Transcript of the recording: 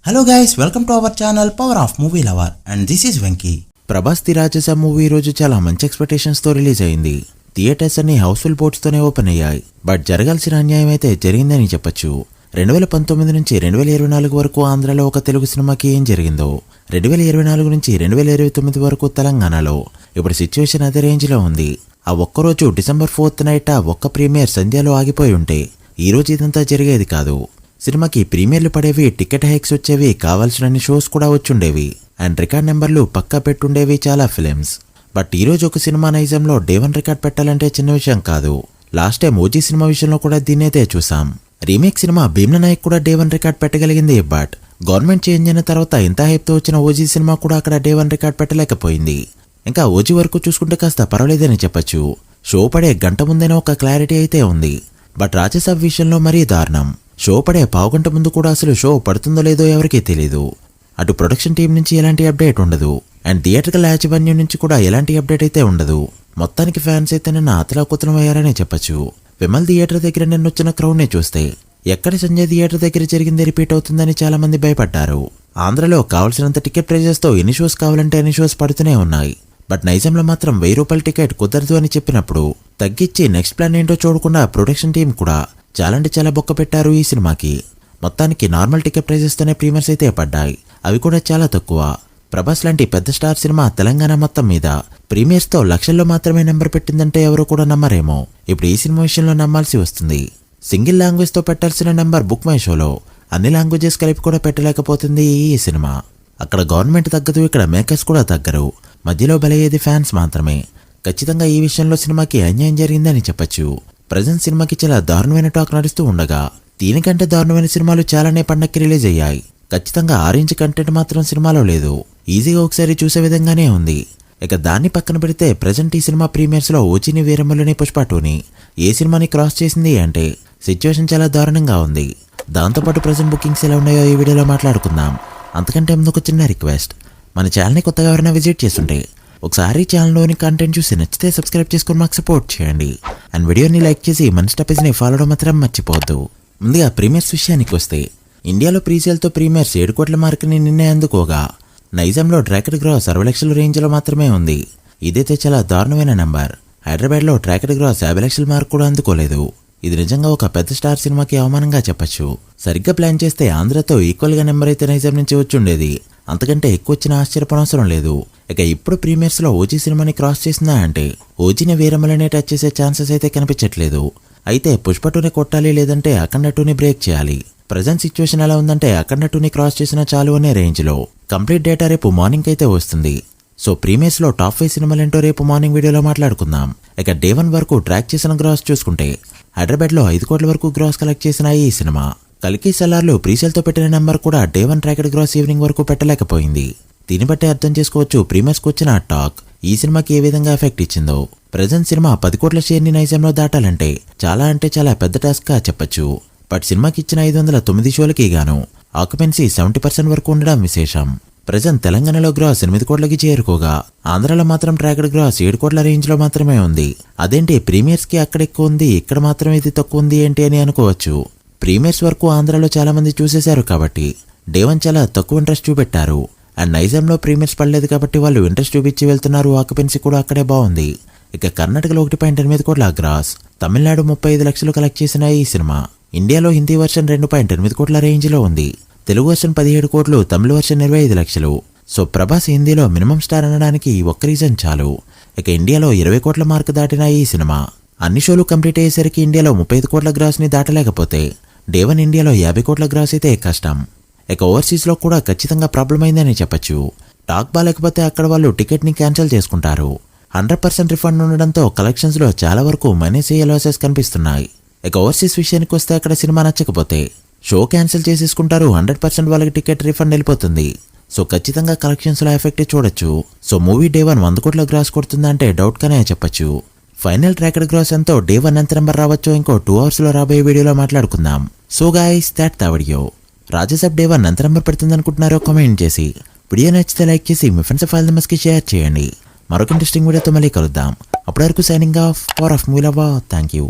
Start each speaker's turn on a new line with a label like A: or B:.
A: Hello guys, welcome to our channel power of movie lover and this is Venky.
B: Prabhas the రాజస movie రోజు చాలా మంచి expectations తో release అయింది. థియేటర్స్ అన్ని హౌస్ఫుల్ బోర్డ్స్ తోనే ఓపెన్ అయ్యాయి. బట్ జరగాల్సిన అన్యాయం అయితే జరిగిందని చెప్పొచ్చు. 2019 నుంచి 2024 వరకు ఆంధ్రాలో ఒక తెలుగు సినిమాకి ఏం జరిగిందో 2024 నుంచి 2029 వరకు తెలంగాణలో ఇప్పుడు సిచ్యువేషన్ అదే రేంజ్ లో ఉంది. ఆ ఒక్కరోజు డిసెంబర్ 4th నైట్ ఒక్క ప్రీమియర్ సంధ్యలో ఆగిపోయి ఉంటే ఈ రోజు ఇదంతా జరిగేది కాదు. సినిమాకి ప్రీమియర్లు పడేవి, టికెట్ హైక్స్ వచ్చేవి, కావాల్సినన్ని షోస్ కూడా వచ్చుండేవి అండ్ రికార్డ్ నెంబర్లు పక్కా పెట్టుండేవి చాలా ఫిలిమ్స్. బట్ ఈ రోజు ఒక సినిమా నైజంలో డే 1 రికార్డ్ పెట్టాలంటే చిన్న విషయం కాదు. లాస్ట్ టైం ఓజీ సినిమా విషయంలో కూడా దీన్నైతే చూసాం. రీమేక్ సినిమా భీమ్ల నాయక్ కూడా డే 1 రికార్డ్ పెట్టగలిగింది. బట్ గవర్నమెంట్ చేంజ్ అయిన తర్వాత ఇంత హైప్ తో వచ్చిన ఓజీ సినిమా కూడా అక్కడ డే 1 రికార్డ్ పెట్టలేకపోయింది. ఇంకా ఓజీ వరకు చూసుకుంటే కాస్త పర్వాలేదని చెప్పొచ్చు. షో పడే గంట ముందైనా ఒక క్లారిటీ అయితే ఉంది. బట్ రాజసాబ్ విషయంలో మరీ దారుణం. షో పడే పావుగంట ముందు కూడా అసలు షో పడుతుందో లేదో ఎవరికీ తెలీదు. అటు ప్రొడక్షన్ టీం నుంచి ఎలాంటి అప్డేట్ ఉండదు అండ్ థియేటర్కల్ యాజమాన్యం నుంచి కూడా ఎలాంటి అప్డేట్ అయితే ఉండదు. మొత్తానికి ఫ్యాన్స్ అయితే నిన్న అతలాకుతలం అయ్యారనే చెప్పొచ్చు. విమల్ థియేటర్ దగ్గర నిన్న వచ్చిన క్రౌడ్ ని చూస్తే ఎక్కడ సంజయ్ థియేటర్ దగ్గర జరిగింది రిపీట్ అవుతుందని చాలా మంది భయపడ్డారు. ఆంధ్రలో కావాల్సినంత టికెట్ ప్రైజెస్ తో ఎన్ని షోస్ కావాలంటే అన్ని షోస్ పడుతూనే ఉన్నాయి. బట్ నైజంలో మాత్రం 1000 రూపాయల టికెట్ కుదరదు అని చెప్పినప్పుడు తగ్గించి నెక్స్ట్ ప్లాన్ ఏంటో చూడకుండా ప్రొడక్షన్ టీం కూడా చాలా అంటే చాలా బొక్క పెట్టారు ఈ సినిమాకి. మొత్తానికి నార్మల్ టికెట్ ప్రైజెస్ తోనే ప్రీమియర్స్ అయితే పడ్డాయి, అవి కూడా చాలా తక్కువ. ప్రభాస్ లాంటి పెద్ద స్టార్ సినిమా తెలంగాణ మొత్తం మీద ప్రీమియర్స్ తో లక్షల్లో మాత్రమే నెంబర్ పెట్టిందంటే ఎవరు కూడా నమ్మరేమో. ఇప్పుడు ఈ సినిమా విషయంలో నమ్మాల్సి వస్తుంది. సింగిల్ లాంగ్వేజ్ తో పెట్టాల్సిన నెంబర్ బుక్ మై షోలో అన్ని లాంగ్వేజెస్ కలిపి కూడా పెట్టలేకపోతుంది ఈ సినిమా. అక్కడ గవర్నమెంట్ తగ్గదు, ఇక్కడ మేకర్స్ కూడా తగ్గరు. మధ్యలో బలయ్యేది ఫ్యాన్స్ మాత్రమే. ఖచ్చితంగా ఈ విషయంలో సినిమాకి అన్యాయం జరిగిందని చెప్పొచ్చు. ప్రజెంట్ సినిమాకి చాలా దారుణమైన టాక్ నడుస్తూ ఉండగా దీనికంటే దారుణమైన సినిమాలు చాలానే పండక్కి రిలీజ్ అయ్యాయి. ఖచ్చితంగా ఆరెంజ్ కంటెంట్ మాత్రం సినిమాలో లేదు. ఈజీగా ఒకసారి చూసే విధంగానే ఉంది. ఇక దాన్ని పక్కన పెడితే ప్రజెంట్ ఈ సినిమా ప్రీమియర్స్ లో ఓజీని, వీరమ్మలని, పుష్ప 2ని ఏ సినిమాని క్రాస్ చేసింది అంటే సిచ్యువేషన్ చాలా దారుణంగా ఉంది. దాంతోపాటు ప్రజెంట్ బుకింగ్స్ ఎలా ఉన్నాయో ఈ వీడియోలో మాట్లాడుకుందాం. అంతకంటే ముందు ఒక చిన్న రిక్వెస్ట్, మన ఛానల్ని కొత్తగా ఎవరైనా విజిట్ చేస్తుంటే ఒకసారి ఛానల్లోని కంటెంట్ చూసి నచ్చితే సబ్స్క్రైబ్ చేసుకుని మాకు సపోర్ట్ చేయండి అండ్ వీడియోని లైక్ చేసి మన స్టేపేజ్ని ఫాలో అవడం మాత్రం మర్చిపోవద్దు. ముందుగా ప్రీమియర్స్ విషయానికి వస్తే ఇండియాలో ప్రీసేల్తో ప్రీమియర్స్ 7 కోట్ల మార్కుని నిన్నే అందుకోగా నైజంలో ట్రాకెడ్ గ్రాస్ 60 లక్షల రేంజ్లో మాత్రమే ఉంది. ఇదైతే చాలా దారుణమైన నెంబర్. హైదరాబాద్లో ట్రాకెడ్ గ్రాస్ 50 లక్షల మార్క్ కూడా అందుకోలేదు. ఇది నిజంగా ఒక పెద్ద స్టార్ సినిమాకి అవమానంగా చెప్పొచ్చు. సరిగ్గా ప్లాన్ చేస్తే ఆంధ్రతో ఈక్వల్ గా నెంబర్ అయితే నైజం నుంచి వచ్చుండేది. అంతకంటే ఎక్కువ వచ్చిన ఆశ్చర్యపనవసరం లేదు. ఇక ఇప్పుడు ప్రీమియర్స్ లో ఓజీ సినిమాని క్రాస్ చేసిందా అంటే ఓజీని, వీరమ్మలనే టచ్ చేసే ఛాన్సెస్ అయితే కనిపించట్లేదు. అయితే పుష్ప 2ని కొట్టాలి, లేదంటే అఖండ 2ని బ్రేక్ చేయాలి. ప్రజెంట్ సిచ్యువేషన్ ఎలా ఉందంటే అఖండ 2ని క్రాస్ చేసినా చాలు అనే రేంజ్ లో. కంప్లీట్ డేటా రేపు మార్నింగ్ అయితే వస్తుంది. సో ప్రీమియర్స్ లో టాప్ 5 సినిమాలేంటో రేపు మార్నింగ్ వీడియోలో మాట్లాడుకుందాం. ఇక డే 1 వరకు ట్రాక్ చేసిన గ్రాస్ చూసుకుంటే హైదరాబాద్ లో 5 కోట్ల వరకు గ్రాస్ కలెక్ట్ చేసిన ఈ సినిమా. కల్కి సెల్లార్లు ప్రీసేల్ తో పెట్టిన నెంబర్ కూడా డే 1 ట్రాకెడ్ గ్రాస్ ఈవినింగ్ వరకు పెట్టలేకపోయింది. దీన్ని బట్టి అర్థం చేసుకోవచ్చు ప్రీమియర్స్ కు వచ్చిన టాక్ ఈ సినిమాకి ఏ విధంగా ఎఫెక్ట్ ఇచ్చిందో. ప్రజెంట్ సినిమా 10 కోట్ల షేర్ ని నైజంలో దాటాలంటే చాలా పెద్ద టాస్క్ గా చెప్పొచ్చు. బట్ సినిమాకి ఇచ్చిన 509 షోలకి గాను ఆక్యుపెన్సీ 70% వరకు ఉండడం విశేషం. ప్రజెంట్ తెలంగాణలో గ్రాస్ 8 కోట్లకి చేరుకోగా ఆంధ్రాలో మాత్రం ట్రాకెడ్ గ్రాస్ 7 కోట్ల రేంజ్ లో మాత్రమే ఉంది. అదేంటి ప్రీమియర్స్ కి అక్కడ ఎక్కువ ఉంది, ఇక్కడ మాత్రం ఇది తక్కువ ఉంది ఏంటి అని అనుకోవచ్చు. ప్రీమియర్స్ వరకు ఆంధ్రాలో చాలా మంది చూసేశారు కాబట్టి డే 1 చాలా తక్కువ ఇంట్రెస్ట్ చూపెట్టారు. అండ్ నైజంలో ప్రీమియర్స్ పడలేదు కాబట్టి వాళ్ళు ఇంట్రెస్ట్ చూపించి వెళ్తున్నారు. ఆక్యుపెన్సీ కూడా అక్కడే బాగుంది. ఇక కర్ణాటకలో 1.8 కోట్ల గ్రాస్, తమిళనాడు 35 లక్షలు కలెక్ట్ చేసిన ఈ సినిమా ఇండియాలో హిందీ వర్షన్ 2.8 కోట్ల రేంజ్ లో ఉంది. తెలుగు వర్షన్ 17 కోట్లు, తమిళ వర్షన్ 25 లక్షలు. సో ప్రభాస్ హిందీలో మినిమం స్టార్ అనడానికి ఒక్క రీజన్ చాలు. ఇక ఇండియాలో 20 కోట్ల మార్క్ దాటిన ఈ సినిమా అన్ని షోలు కంప్లీట్ అయ్యేసరికి ఇండియాలో 35 కోట్ల గ్రాస్ ని దాటలేకపోతే డే 1 ఇండియాలో 50 కోట్ల గ్రాస్ అయితే కష్టం. ఇక ఓవర్సీస్ లో కూడా ఖచ్చితంగా ప్రాబ్లం అయిందని చెప్పొచ్చు. టాక్ బాలేకపోతే అక్కడ వాళ్ళు టికెట్ ని క్యాన్సిల్ చేసుకుంటారు. 100% రిఫండ్ ఉండడంతో కలెక్షన్స్ లో చాలా వరకు మైనస్ అయ్యే లాసెస్ కనిపిస్తున్నాయి. ఇక ఓవర్సీస్ విషయానికి వస్తే అక్కడ సినిమా నచ్చకపోతే షో క్యాన్సిల్ చేసేసుకుంటారు. 100% వాళ్ళకి టికెట్ రిఫండ్ వెళ్ళిపోతుంది. సో ఖచ్చితంగా కలెక్షన్స్ లో ఎఫెక్ట్ చూడొచ్చు. సో మూవీ డే 1 100 కోట్ల గ్రాస్ కొడుతుందంటే డౌట్ గానే చెప్పొచ్చు. ఫైనల్ ట్రాకెడ్ గ్రాస్ ఎంతో డే 1 ఎంత నెంబర్ రావచ్చో ఇంకో 2 hours లో రాబోయే వీడియోలో మాట్లాడుకుందాం. So guys, that the video. Raja Saab day 1 ఎంత నెంబర్ పెడుతుంది అనుకుంటున్నారో కామెంట్ చేసి వీడియో నచ్చితే లైక్ చేసి మీ ఫ్రెండ్స్ ఫైల్ మెంబర్స్ కి షేర్ చేయండి. మరొక ఇంట్రెస్టింగ్ వీడియోతో మళ్ళీ కలుద్దాం. అప్పటి వరకు signing off, power of movie lover. Thank you.